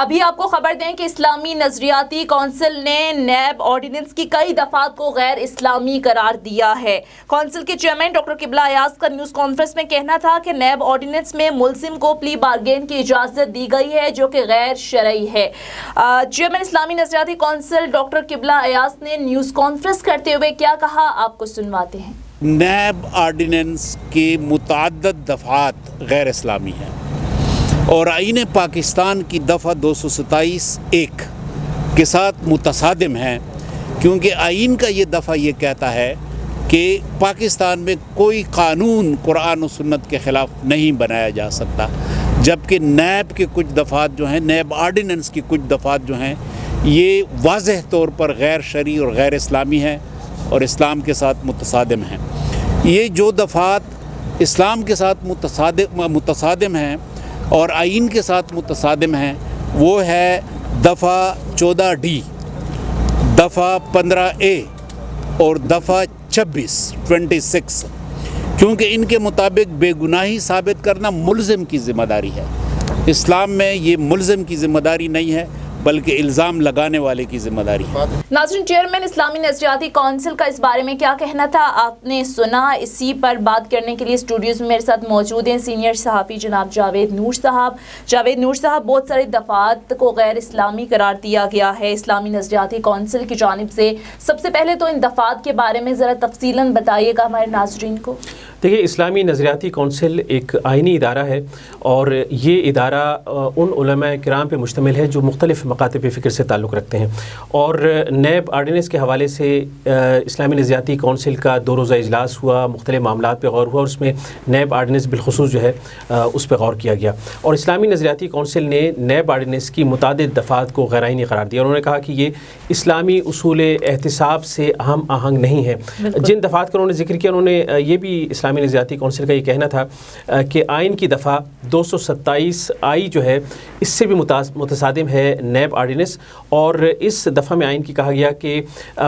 ابھی آپ کو خبر دیں کہ اسلامی نظریاتی کونسل نے نیب آرڈیننس کی کئی دفعات کو غیر اسلامی قرار دیا ہے۔ کونسل کے چیئرمین ڈاکٹر قبلہ ایاز کا نیوز کانفرنس میں کہنا تھا کہ نیب آرڈیننس میں ملزم کو پلی بارگین کی اجازت دی گئی ہے جو کہ غیر شرعی ہے۔ چیئرمین اسلامی نظریاتی کونسل ڈاکٹر قبلہ ایاز نے نیوز کانفرنس کرتے ہوئے کیا کہا، آپ کو سنواتے ہیں۔ نیب آرڈیننس کی متعدد دفعات غیر اسلامی ہیں اور آئین پاکستان کی دفعہ 227(1) کے ساتھ متصادم ہیں، کیونکہ آئین کا یہ دفعہ یہ کہتا ہے کہ پاکستان میں کوئی قانون قرآن و سنت کے خلاف نہیں بنایا جا سکتا، جبکہ نیب کے کچھ دفعات جو ہیں، نیب آرڈیننس کی کچھ دفعات جو ہیں، یہ واضح طور پر غیر شرعی اور غیر اسلامی ہیں اور اسلام کے ساتھ متصادم ہیں۔ یہ جو دفعات اسلام کے ساتھ متصادم ہیں اور آئین کے ساتھ متصادم ہیں، وہ ہے دفعہ 14D، دفعہ 15A اور دفعہ 26 کیونکہ ان کے مطابق بے گناہی ثابت کرنا ملزم کی ذمہ داری ہے۔ اسلام میں یہ ملزم کی ذمہ داری نہیں ہے بلکہ الزام لگانے والے کی ذمہ داری ہے۔ ناظرین، چیئرمین اسلامی نظریاتی کونسل کا اس بارے میں کیا کہنا تھا آپ نے سنا۔ اسی پر بات کرنے کے لیے اسٹوڈیوز میں میرے ساتھ موجود ہیں سینئر صحافی جناب جاوید نور صاحب۔ جاوید نور صاحب، بہت سارے دفعات کو غیر اسلامی قرار دیا گیا ہے اسلامی نظریاتی کونسل کی جانب سے، سب سے پہلے تو ان دفعات کے بارے میں ذرا تفصیلاً بتائیے گا ہمارے ناظرین کو۔ دیکھیے، اسلامی نظریاتی کونسل ایک آئینی ادارہ ہے اور یہ ادارہ ان علماء کرام پہ مشتمل ہے جو مختلف مکاتب فکر سے تعلق رکھتے ہیں، اور نیب آرڈیننس کے حوالے سے اسلامی نظریاتی کونسل کا 2 روزہ اجلاس ہوا، مختلف معاملات پہ غور ہوا اور اس میں نیب آرڈیننس بالخصوص جو ہے اس پہ غور کیا گیا، اور اسلامی نظریاتی کونسل نے نیب آرڈیننس کی متعدد دفعات کو غیر آئینی قرار دیا۔ انہوں نے کہا کہ یہ اسلامی اصول احتساب سے ہم آہنگ نہیں ہے۔ جن دفعات کا انہوں نے ذکر کیا، انہوں نے یہ بھی اسلامی نظریاتی کونسل کا یہ کہنا تھا کہ آئین کی دفعہ 227(I) جو ہے اس سے بھی متصادم ہے نیب آرڈیننس، اور اس دفعہ میں آئین کی کہا گیا کہ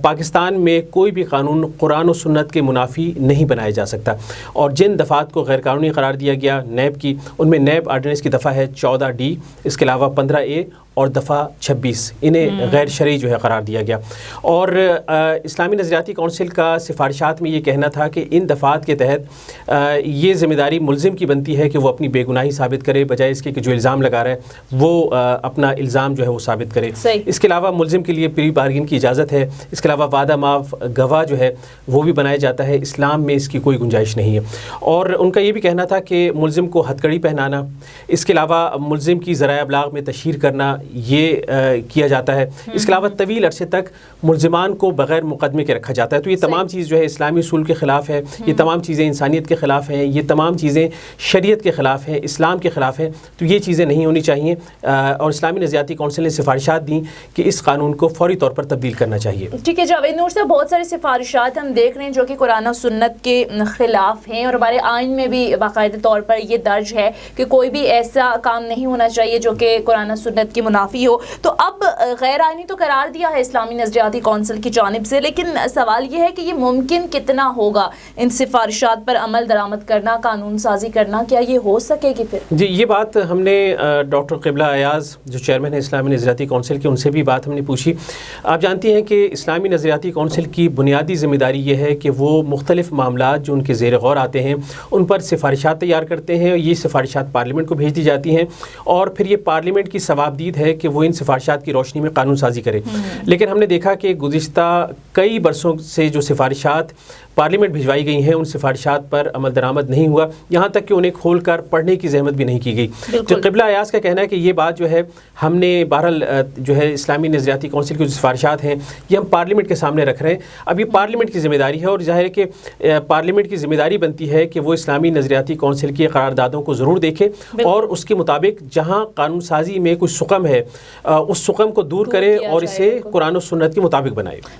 پاکستان میں کوئی بھی قانون قرآن و سنت کے منافی نہیں بنایا جا سکتا، اور جن دفعات کو غیر قانونی قرار دیا گیا نیب کی، ان میں نیب آرڈیننس کی دفعہ ہے 14D، اس کے علاوہ 15A اور دفعہ 26، انہیں غیر شرعی جو ہے قرار دیا گیا۔ اور اسلامی نظریاتی کونسل کا سفارشات میں یہ کہنا تھا کہ ان دفعات کے تحت یہ ذمہ داری ملزم کی بنتی ہے کہ وہ اپنی بے گناہی ثابت کرے، بجائے اس کے کہ جو الزام لگا رہا ہے وہ اپنا الزام جو ہے وہ ثابت کرے۔ اس کے علاوہ ملزم کے لیے پری بارگین کی اجازت ہے، اس کے علاوہ وعدہ معاف گواہ جو ہے وہ بھی بنایا جاتا ہے، اسلام میں اس کی کوئی گنجائش نہیں ہے۔ اور ان کا یہ بھی کہنا تھا کہ ملزم کو ہتھ کڑی پہنانا، اس کے علاوہ ملزم کی ذرائع ابلاغ میں تشہیر کرنا یہ کیا جاتا ہے، اس کے علاوہ طویل عرصے تک ملزمان کو بغیر مقدمے کے رکھا جاتا ہے۔ تو یہ تمام چیز جو ہے اسلامی اصول کے خلاف ہے، یہ تمام چیزیں انسانیت کے خلاف ہیں، یہ تمام چیزیں شریعت کے خلاف ہیں، اسلام کے خلاف ہیں، تو یہ چیزیں نہیں ہونی چاہیے، اور اسلامی نظریاتی کونسل نے سفارشات دیں کہ اس قانون کو فوری طور پر تبدیل کرنا چاہیے۔ ٹھیک ہے جاوید نور صاحب، بہت ساری سفارشات ہم دیکھ رہے ہیں جو کہ قرآن و سنت کے خلاف ہیں، اور ہمارے آئین میں بھی باقاعدہ طور پر یہ درج ہے کہ کوئی بھی ایسا کام نہیں ہونا چاہیے جو کہ قرآن و سنت کی منافی ہو۔ تو اب غیر آئینی تو قرار دیا ہے اسلامی نظریاتی کونسل کی جانب سے، لیکن سوال یہ ہے کہ یہ ممکن کتنا ہوگا ان سفارشات پر عمل درآمد کرنا، قانون سازی کرنا، کیا یہ ہو سکے گی پھر؟ جی، یہ بات ہم نے ڈاکٹر قبلہ ایاز جو چیئرمین ہے اسلامی نظریاتی کونسل کے، ان سے بھی بات ہم نے پوچھی۔ آپ جانتی ہیں کہ اسلامی نظریاتی کونسل کی بنیادی ذمہ داری یہ ہے کہ وہ مختلف معاملات جو ان کے زیر غور آتے ہیں ان پر سفارشات تیار کرتے ہیں، یہ سفارشات پارلیمنٹ کو بھیج دی جاتی ہیں، اور پھر یہ پارلیمنٹ کی ثوابدید ہے کہ وہ ان سفارشات کی روشنی میں قانون سازی کرے۔ لیکن ہم نے دیکھا کہ گزشتہ کئی برسوں سے جو سفارشات پارلیمنٹ بھجوائی گئی ہیں ان سفارشات پر عمل درآمد نہیں ہوا، یہاں تک کہ انہیں کھول کر پڑھنے کی زحمت بھی نہیں کی گئی۔ تو قبلہ ایاز کا کہنا ہے کہ یہ بات جو ہے ہم نے بہرحال جو ہے اسلامی نظریاتی کونسل کی جو سفارشات ہیں یہ ہم پارلیمنٹ کے سامنے رکھ رہے ہیں، اب یہ پارلیمنٹ کی ذمہ داری ہے، اور ظاہر ہے کہ پارلیمنٹ کی ذمہ داری بنتی ہے کہ وہ اسلامی نظریاتی کونسل کی قراردادوں کو ضرور دیکھے اور اس کے مطابق جہاں قانون سازی میں کوئی سقم ہے اس سقم کو دور کرے اور اسے قرآن و سنت کے مطابق بنائے۔